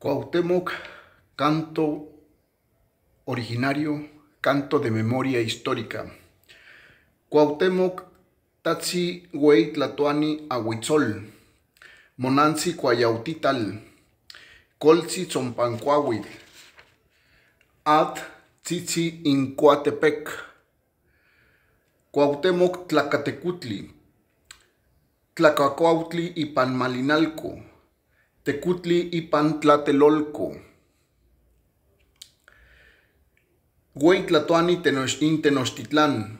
Cuauhtémoc, canto originario, canto de memoria histórica. Cuauhtémoc, tatzi güey tlatoani ahuitzol, monanzi cuayautital, colzi tzompancuahuitl, ad tzitzi incoatepec. Cuauhtémoc tlacatecutli, Tlacacuautli ipan Malinalco, Tecutli ipan Tlatelolco. Güey tlatoani Tenochtitlan,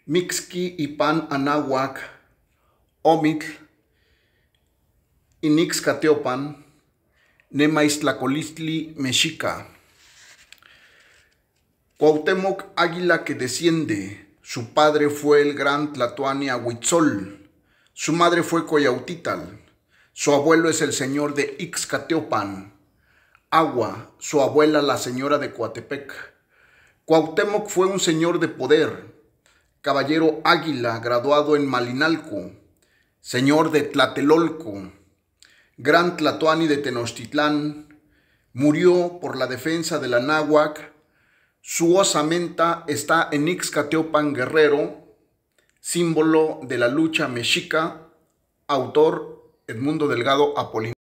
Mixqui ipan Anáhuac, Omitl, Inixcateopan, Nemaistlacolistli mexica. Cuauhtémoc, águila que desciende, su padre fue el gran Tlatoani Ahuitzol, su madre fue Coyautital, su abuelo es el señor de Ixcateopan, Agua, su abuela la señora de Coatepec. Cuauhtémoc fue un señor de poder, caballero águila graduado en Malinalco, señor de Tlatelolco, gran Tlatoani de Tenochtitlán, murió por la defensa de la Anáhuac. Su osamenta está en Ixcateopan Guerrero, símbolo de la lucha mexica. Autor Edmundo Delgado Apolinar.